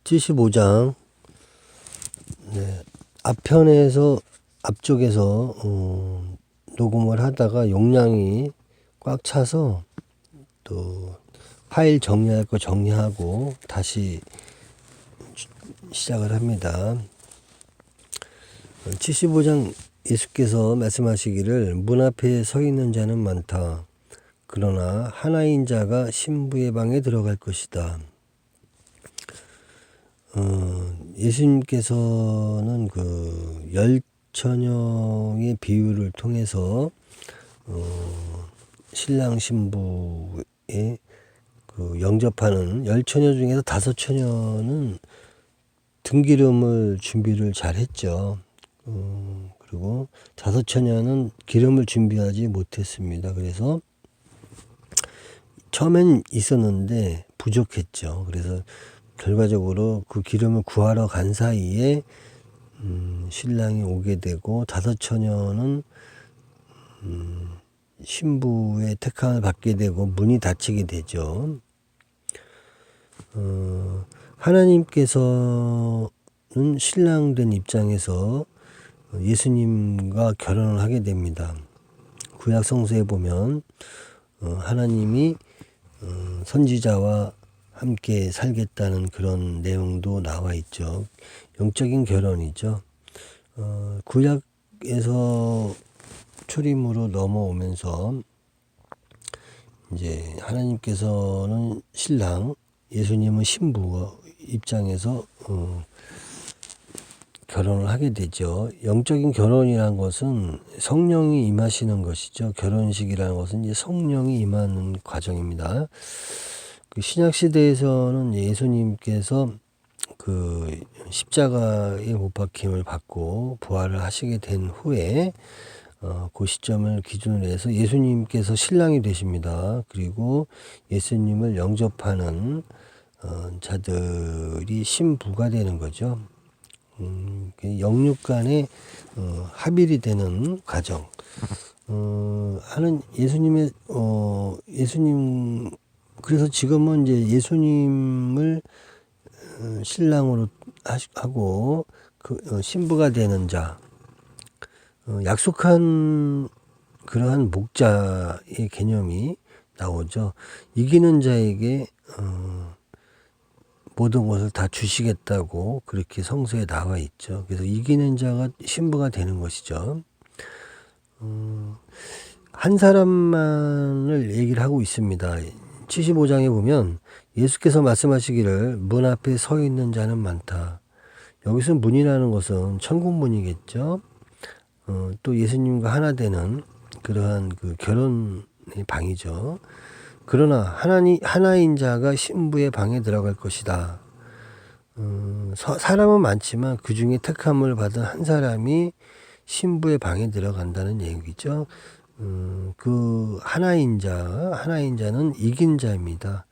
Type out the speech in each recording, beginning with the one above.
75장 앞편에서 앞쪽에서 녹음을 하다가 용량이 꽉 차서 또 파일 정리할 거 정리하고 다시 시작을 합니다. 75장 예수께서 말씀하시기를 문 앞에 서 있는 자는 많다. 그러나 하나인 자가 신부의 방에 들어갈 것이다. 예수님께서는 그 열처녀의 비유를 통해서 신랑 신부의 그 영접하는 열처녀 중에서 5처녀는 등기름을 준비를 잘 했죠. 그리고 5처녀는 기름을 준비하지 못했습니다. 그래서 처음엔 있었는데 부족했죠. 그래서 결과적으로 그 기름을 구하러 간 사이에 신랑이 오게 되고 5처녀는 신부의 택함을 받게 되고 문이 닫히게 되죠. 하나님께서는 신랑 된 입장에서 예수님과 결혼을 하게 됩니다. 구약 성서에 보면 하나님이 선지자와 함께 살겠다는 그런 내용도 나와 있죠. 영적인 결혼이죠. 구약에서 초림으로 넘어오면서 이제 하나님께서는 신랑, 예수님은 신부 입장에서 결혼을 하게 되죠. 영적인 결혼이라는 것은 성령이 임하시는 것이죠. 결혼식이라는 것은 이제 성령이 임하는 과정입니다. 그 신약 시대에서는 예수님께서 그 십자가에 못 박힘을 받고 부활을 하시게 된 후에 그 시점을 기준으로 해서 예수님께서 신랑이 되십니다. 그리고 예수님을 영접하는 자들이 신부가 되는 거죠. 영육 간의 합일이 되는 과정. 하는 예수님의 예수님 그래서 지금은 이제 예수님을 신랑으로 하고 그 신부가 되는 자, 약속한 그러한 목자의 개념이 나오죠. 이기는 자에게 모든 것을 다 주시겠다고 그렇게 성서에 나와 있죠. 그래서 이기는 자가 신부가 되는 것이죠. 한 사람만을 얘기를 하고 있습니다. 75장에 보면 예수께서 말씀하시기를 문 앞에 서 있는 자는 많다. 여기서 문이라는 것은 천국문이겠죠. 또 예수님과 하나 되는 그러한 그 결혼의 방이죠. 그러나 하나인 자가 신부의 방에 들어갈 것이다. 사람은 많지만 그 중에 택함을 받은 한 사람이 신부의 방에 들어간다는 얘기죠. 그 하나인 자는 이긴 자입니다.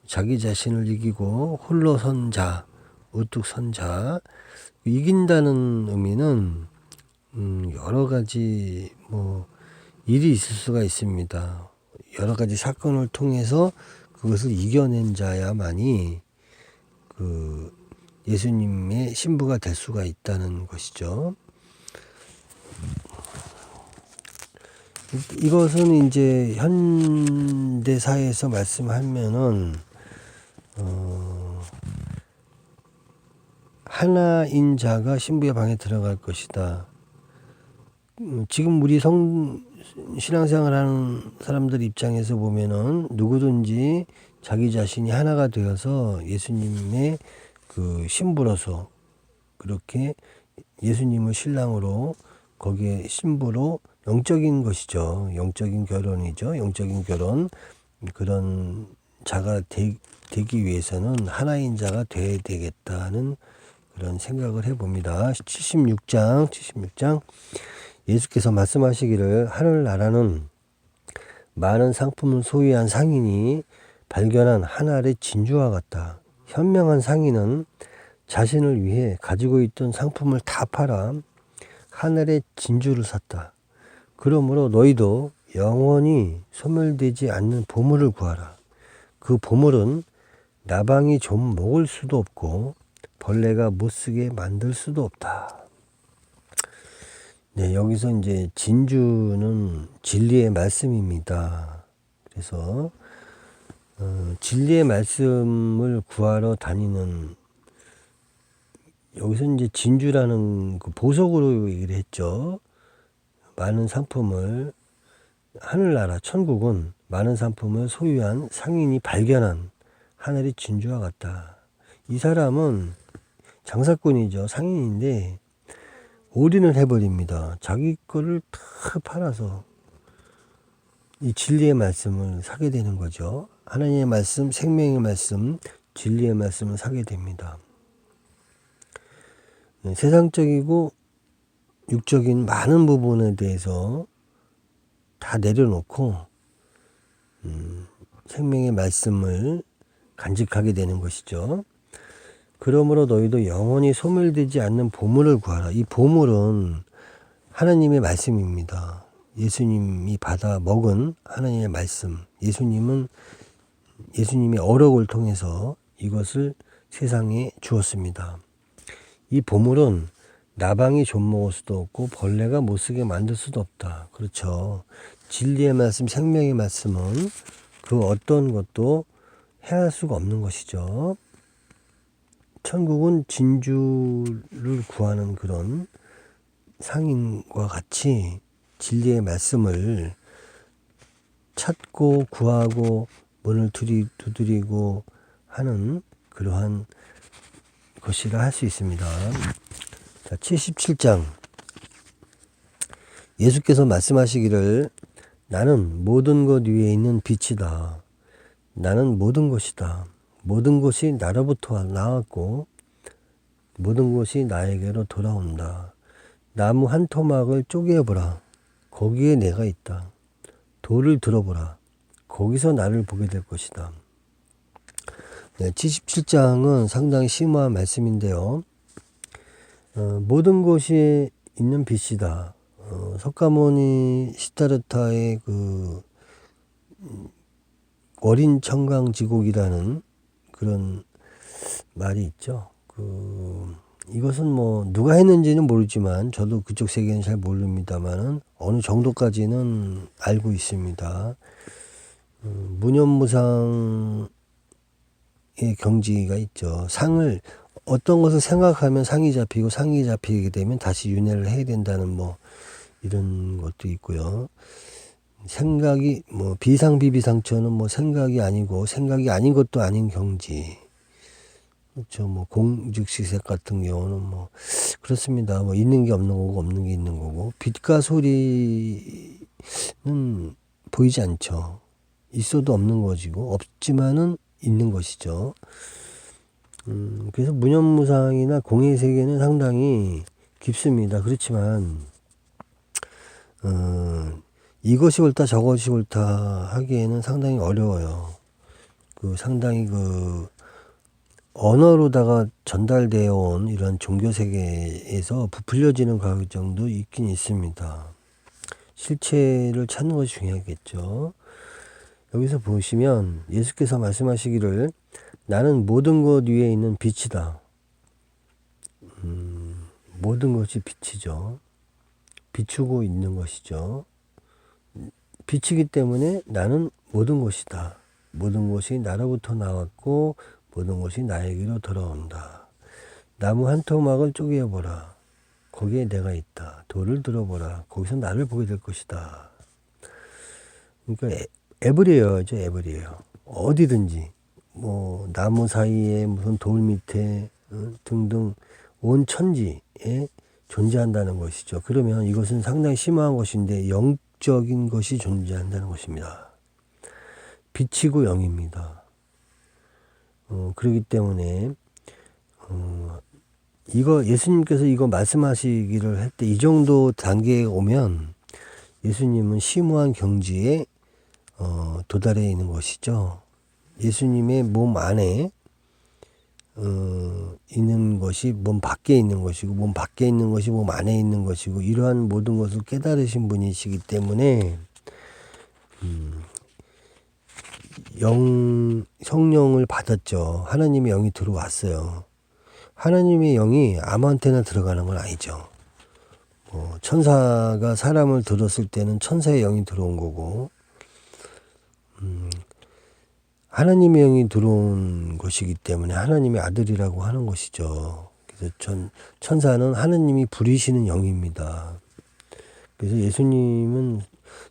자기 자신을 이기고 홀로 선 자, 우뚝 선 자. 이긴다는 의미는 여러 가지 일이 있을 수가 있습니다. 여러 가지 사건을 통해서 그것을 이겨낸 자야만이 그 예수님의 신부가 될 수가 있다는 것이죠. 이것은 이제 현대사에서 말씀하면은 하나인 자가 신부의 방에 들어갈 것이다. 지금 우리 신앙생활하는 사람들 입장에서 보면은 누구든지 자기 자신이 하나가 되어서 예수님의 그 신부로서 그렇게 예수님을 신랑으로 거기에 신부로 영적인 것이죠. 영적인 결혼이죠. 영적인 결혼. 그런 자가 되기 위해서는 하나인 자가 돼야 되겠다는 그런 생각을 해봅니다. 76장 예수께서 말씀하시기를 하늘나라는 많은 상품을 소유한 상인이 발견한 한 알의 진주와 같다. 현명한 상인은 자신을 위해 가지고 있던 상품을 다 팔아 하늘의 진주를 샀다. 그러므로 너희도 영원히 소멸되지 않는 보물을 구하라. 그 보물은 나방이 좀 먹을 수도 없고 벌레가 못쓰게 만들 수도 없다. 네, 여기서 이제 진주는 진리의 말씀입니다. 그래서 진리의 말씀을 구하러 다니는, 여기서 이제 진주라는 그 보석으로 얘기를 했죠. 많은 상품을, 하늘나라 천국은 많은 상품을 소유한 상인이 발견한 하늘의 진주와 같다. 이 사람은 장사꾼이죠. 상인인데 올인을 해버립니다. 자기 거를 다 팔아서 이 진리의 말씀을 사게 되는 거죠. 하나님의 말씀, 생명의 말씀, 진리의 말씀을 사게 됩니다. 세상적이고 육적인 많은 부분에 대해서 다 내려놓고 생명의 말씀을 간직하게 되는 것이죠. 그러므로 너희도 영원히 소멸되지 않는 보물을 구하라. 이 보물은 하나님의 말씀입니다. 예수님이 받아 먹은 하나님의 말씀. 예수님의 어록을 통해서 이것을 세상에 주었습니다. 이 보물은 나방이 좀먹을 수도 없고 벌레가 못쓰게 만들 수도 없다. 그렇죠. 진리의 말씀, 생명의 말씀은 그 어떤 것도 해할 수가 없는 것이죠. 천국은 진주를 구하는 그런 상인과 같이 진리의 말씀을 찾고 구하고 문을 두드리고 하는 그러한 것이라 할 수 있습니다. 자, 77장. 예수께서 말씀하시기를 나는 모든 것 위에 있는 빛이다. 나는 모든 것이다. 모든 것이 나로부터 나왔고 모든 것이 나에게로 돌아온다. 나무 한 토막을 쪼개보라. 거기에 내가 있다. 돌을 들어보라. 거기서 나를 보게 될 것이다. 네, 77장은 상당히 심오한 말씀인데요. 모든 것이 있는 빛이다. 석가모니 시타르타의 그 어린 청강지곡이라는 그런 말이 있죠. 이것은 뭐 누가 했는지는 모르지만 저도 그쪽 세계는 잘 모릅니다만은 어느 정도까지는 알고 있습니다. 무념무상의 경지가 있죠. 어떤 것을 생각하면 상이 잡히고 상이 잡히게 되면 다시 윤회를 해야 된다는 뭐 이런 것도 있고요. 생각이 뭐 비상비비상처는 뭐 생각이 아니고 생각이 아닌 것도 아닌 경지. 그렇죠. 뭐 공즉시색 같은 경우는 뭐 그렇습니다. 뭐 있는 게 없는 거고 없는 게 있는 거고 빛과 소리는 보이지 않죠. 있어도 없는 것이고 없지만은 있는 것이죠. 그래서 무념무상이나 공의 세계는 상당히 깊습니다. 그렇지만 이것이 옳다 저것이 옳다 하기에는 상당히 어려워요. 상당히 언어로다가 전달되어 온 이런 종교 세계에서 부풀려지는 과정도 있긴 있습니다. 실체를 찾는 것이 중요하겠죠. 여기서 보시면 예수께서 말씀하시기를 나는 모든 것 위에 있는 빛이다. 모든 것이 빛이죠. 비추고 있는 것이죠. 빛이기 때문에 나는 모든 것이다. 모든 것이 나로부터 나왔고 모든 것이 나에게로 돌아온다. 나무 한 토막을 쪼개보라. 거기에 내가 있다. 돌을 들어보라. 거기서 나를 보게 될 것이다. 그러니까 에브리어죠. 에브리어. 어디든지 뭐 나무 사이에 무슨 돌 밑에 등등 온 천지에 존재한다는 것이죠. 그러면 이것은 상당히 심오한 것인데 영적인 것이 존재한다는 것입니다. 빛이고 영입니다. 그렇기 때문에 예수님께서 이거 말씀하시기를 할 때 이 정도 단계에 오면 예수님은 심오한 경지에 도달해 있는 것이죠. 예수님의 몸 안에 있는 것이 몸 밖에 있는 것이고 몸 밖에 있는 것이 몸 안에 있는 것이고 이러한 모든 것을 깨달으신 분이시기 때문에 성령을 받았죠. 하나님의 영이 들어왔어요. 하나님의 영이 아무한테나 들어가는 건 아니죠. 천사가 사람을 들었을 때는 천사의 영이 들어온 거고, 하나님의 영이 들어온 것이기 때문에 하나님의 아들이라고 하는 것이죠. 그래서 천사는 하나님이 부리시는 영입니다. 그래서 예수님은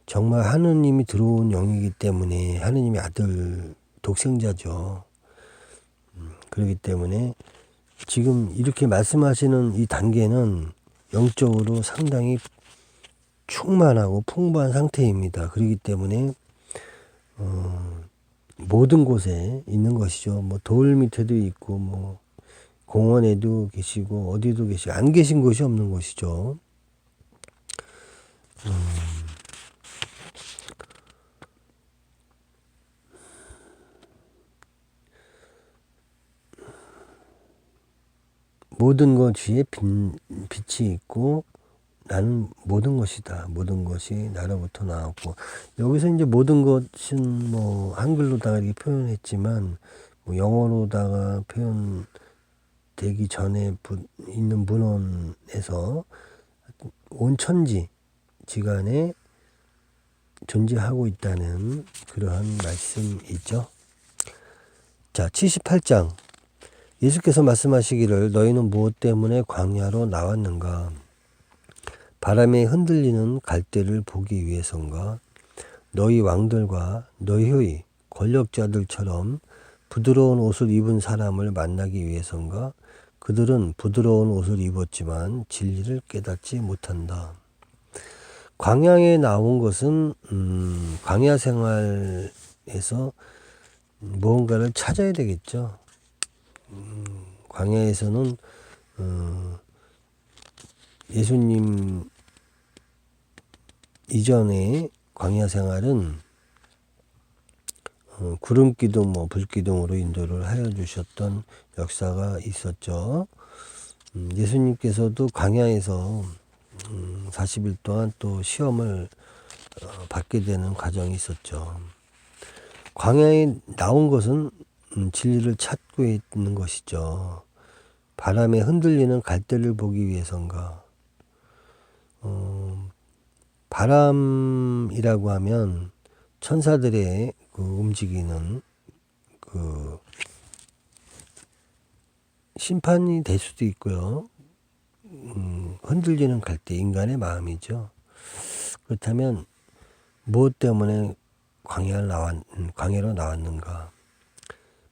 정말 하느님이 들어온 영이기 때문에 하느님의 아들 독생자죠. 그렇기 때문에 지금 이렇게 말씀하시는 이 단계는 영적으로 상당히 충만하고 풍부한 상태입니다. 그렇기 때문에 모든 곳에 있는 것이죠. 뭐 돌 밑에도 있고 뭐 공원에도 계시고 어디도 계시고 안 계신 곳이 없는 것이죠. 모든 것 위에 빛이 있고 나는 모든 것이다. 모든 것이 나로부터 나왔고, 여기서 이제 모든 것은 뭐 한글로다가 이렇게 표현했지만 뭐 영어로다가 표현되기 전에 있는 문헌에서 온 천지 지간에 존재하고 있다는 그러한 말씀이죠. 자, 78장. 예수께서 말씀하시기를 너희는 무엇 때문에 광야로 나왔는가? 바람에 흔들리는 갈대를 보기 위해서인가? 너희 왕들과 너희의 권력자들처럼 부드러운 옷을 입은 사람을 만나기 위해서인가? 그들은 부드러운 옷을 입었지만 진리를 깨닫지 못한다. 광야에 나온 것은 광야 생활에서 무언가를 찾아야 되겠죠. 광야에서는 예수님 이전에 광야 생활은 구름기둥, 불기둥으로 인도를 하여 주셨던 역사가 있었죠. 예수님께서도 광야에서 40일 동안 또 시험을 받게 되는 과정이 있었죠. 광야에 나온 것은 진리를 찾고 있는 것이죠. 바람에 흔들리는 갈대를 보기 위해서인가? 바람이라고 하면 천사들의 그 움직이는 그 심판이 될 수도 있고요. 흔들리는 갈대, 인간의 마음이죠. 그렇다면 무엇 때문에 광야로 나왔는가?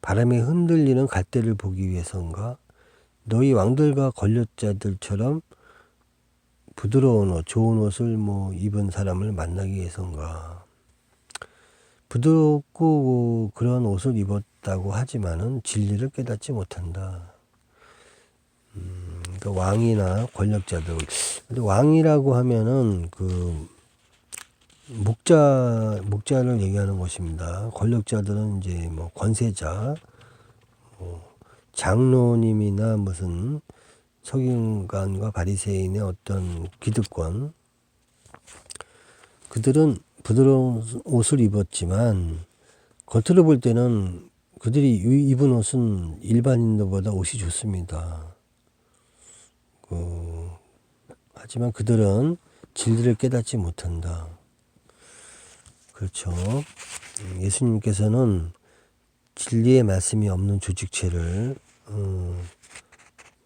바람에 흔들리는 갈대를 보기 위해서인가? 너희 왕들과 권력자들처럼 부드러운 옷, 좋은 옷을 입은 사람을 만나기 위해서인가? 부드럽고 그런 옷을 입었다고 하지만은 진리를 깨닫지 못한다. 그러니까 왕이나 권력자들. 근데 왕이라고 하면은 그 목자를 얘기하는 것입니다. 권력자들은 이제 권세자, 장로님이나 무슨 서기관과 바리새인의 어떤 기득권, 그들은 부드러운 옷을 입었지만 겉으로 볼 때는 그들이 입은 옷은 일반인들보다 옷이 좋습니다. 하지만 그들은 진리를 깨닫지 못한다. 그렇죠. 예수님께서는 진리의 말씀이 없는 조직체를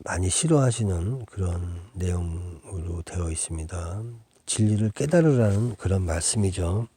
많이 싫어하시는 그런 내용으로 되어 있습니다. 진리를 깨달으라는 그런 말씀이죠.